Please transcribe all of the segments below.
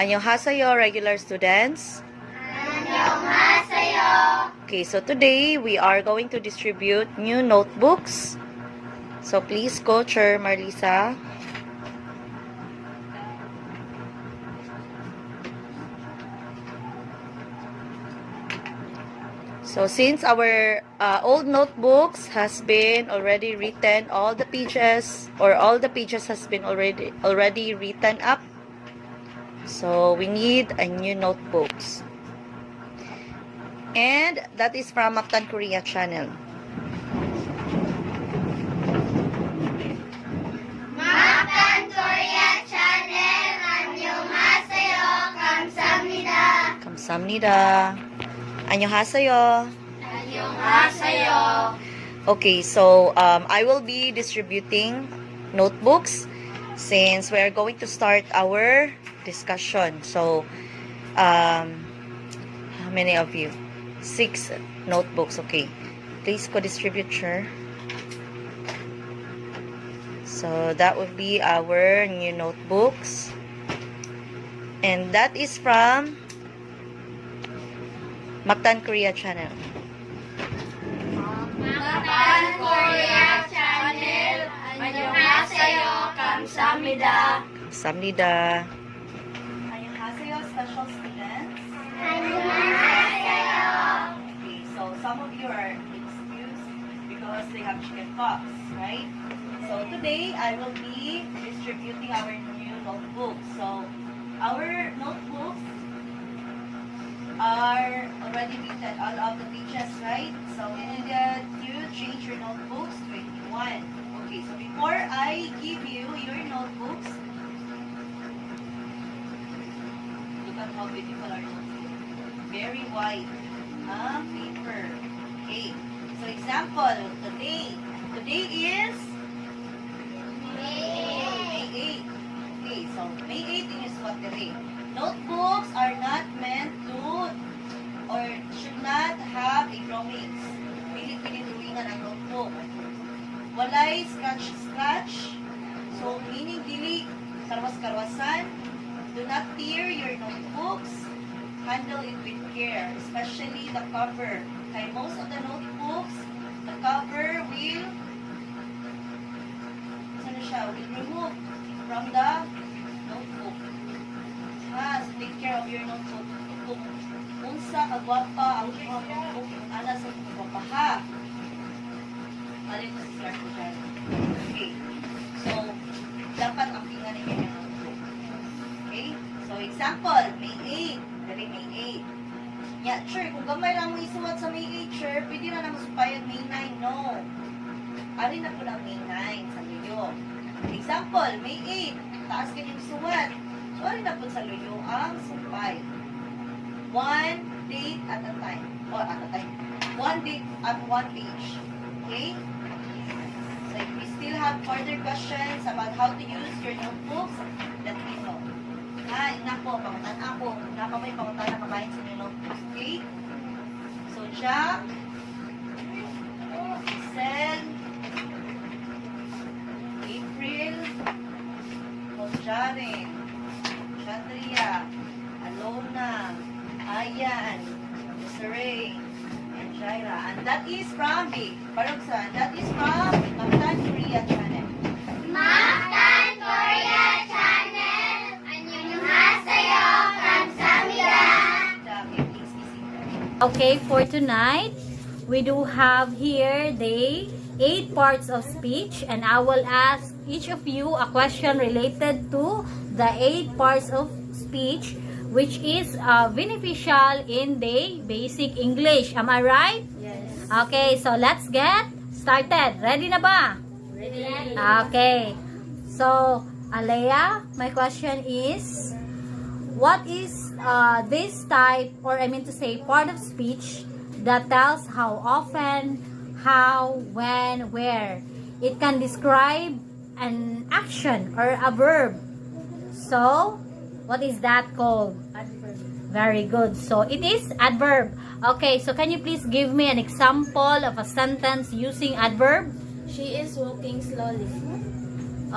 Annyeonghaseyo, regular students. Annyeonghaseyo. Okay, so today we are going to distribute new notebooks. So please, Coach Marlisa. So since our old notebooks has been already written, all the pages has been already written up. So we need a new notebooks. And that is from Mactan Korea channel. Mactan Korea channel. Annyeonghaseyo. Kamsahamnida. Kamsahamnida. Annyeonghaseyo. Annyeonghaseyo. Okay, so I will be distributing notebooks since we are going to start our discussion. So, how many of you? 6 notebooks. Okay. Please co-distribute, sure. So, that would be our new notebooks. And that is from Mactan Korea channel. Mactan Korea channel. Annyeonghaseyo. Kamsahamnida. Kamsahamnida. Annyeonghaseyo, special students. Annyeonghaseyo. Okay, so some of you are excused because they have chicken pox, right? So today I will be distributing our new notebooks. So our notebooks are already written all of the pages, right? So we needed to change your notebooks to 21. Okay, so before I give you your notebooks, look at how beautiful our notebooks. Very white paper. Okay, so example, today is May 8. Okay, so May 18 is what the day. Notebooks are not meant to or should not have a drawings. Pilit-pilit tuwingan ang notebook. Walay scratch. So, meaning dili karwas-karwasan. Do not tear your notebooks. Handle it with care, especially the cover. Kay most of the notebooks, the cover will remove from the notebook. So take care of your notebook. Kung unsa kagwapa ang notebook, ana sa pagpapaha. Alin mo si Sir Kujan. Okay. So, dapat ampingan ninyo yung notebook. Okay? So, example, May 8. Dali May 8. Yeah, sure. Kung gamay lang mo isuwat sa May 8, sure, pwede na naman supayag May 9. No. Alin na po lang May 9 sa luyo. Example, May 8. Taas kanyang suwat. So, alin na po sa luyo ang supay. One date at a time. Or at a time. One date at one page. Okay? So, if we still have further questions about how to use your notebooks, let me know. Ina po, pangutan ako. May pangutan na kabahin sa inyo notebooks. Okay? So, Jack, Giselle, April, Jaren, Chandria, Alona, Ayan, Desiree, and Jaira. And that is from Paroksan. That is from Mactan Korea channel. Mactan Korea channel. Annyeonghaseyo. Kamsahamnida. Okay, please be seated. Okay, for tonight, we do have here the 8 parts of speech, and I will ask each of you a question related to the 8 parts of speech, which is beneficial in the basic English. Am I right? Yes. Okay, so let's get started. Ready na ba? Ready. Okay. So, Alea, my question is, what is this type, or I mean to say, part of speech that tells how often, how, when, where? It can describe an action or a verb. So, what is that called? Adverb. Very good. So, it is adverb. Okay, so can you please give me an example of a sentence using adverb? She is walking slowly.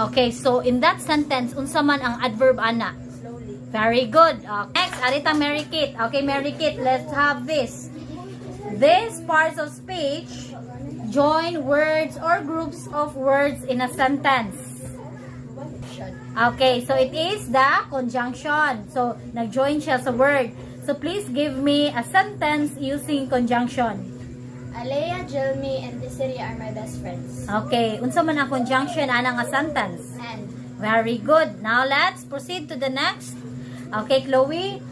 Okay, so in that sentence, unsa man ang adverb ana? Slowly. Very good. Next, Arita Mary Kate. Okay, Mary Kate, let's have this. These parts of speech join words or groups of words in a sentence. Okay, so it is the conjunction. So, nag-join siya sa word. So, please give me a sentence using conjunction. Alea, Jelmy, and Desiree are my best friends. Okay, unsa man ang conjunction anang a sentence? And Very good. Now, let's proceed to the next. Okay, Chloe,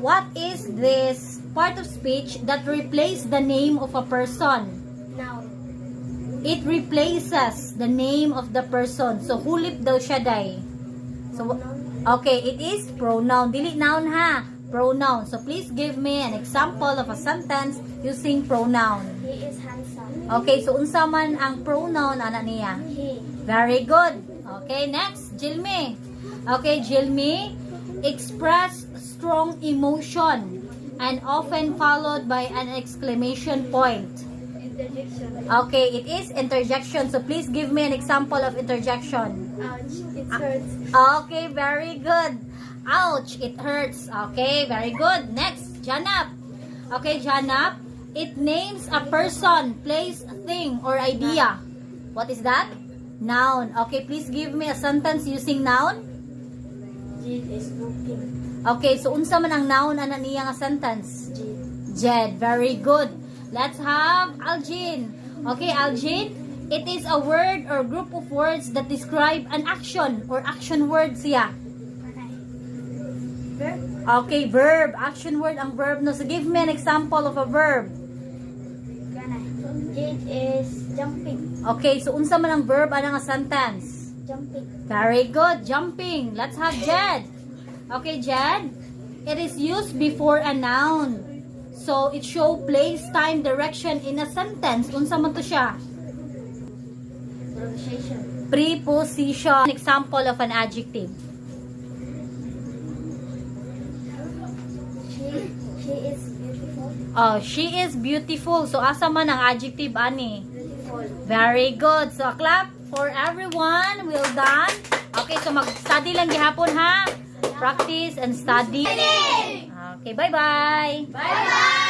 what is this part of speech that replaces the name of a person? noun. It replaces the name of the person. So, hulip daw siya day. So, okay, it is pronoun. Dili noun ha. Pronoun. So, please give me an example of a sentence using pronoun. He is handsome. Okay, so unsa man ang pronoun ana niya? He. Very good. Okay, next, Jilmi. Okay, Jilmi, express strong emotion and often followed by an exclamation point. Interjection. Okay, it is interjection. So please give me an example of interjection. Ouch. It hurts. Okay, very good. Ouch, it hurts. Okay, very good. Next, Janap. Okay, Janap, it names a person, place, thing, or idea. What is that? Noun. Okay, please give me a sentence using noun. Jill is looking. Okay, so unsa man ang noun ana niya nga sentence? Jill. Jed, very good. Let's have Aljin. Okay, Aljin, it is a word or group of words that describe an action or action word siya. Verb. Okay, verb. Action word ang verb. No, so give me an example of a verb. Ganay. Jade is jumping. Okay, so unsa man ang verb ana nga sentence? Jumping. Very good. Jumping. Let's have Jed. Okay, Jed, it is used before a noun. So, it show place, time, direction in a sentence. Unsa man to siya? Pronunciation. Preposition. Example of an adjective. She is beautiful. Oh, she is beautiful. So, asa man ang adjective ani? Beautiful. Very good. So, a clap for everyone. Well done. Okay, so mag-study lang gihapon ha. Practice and study. Okay, bye-bye. Bye-bye!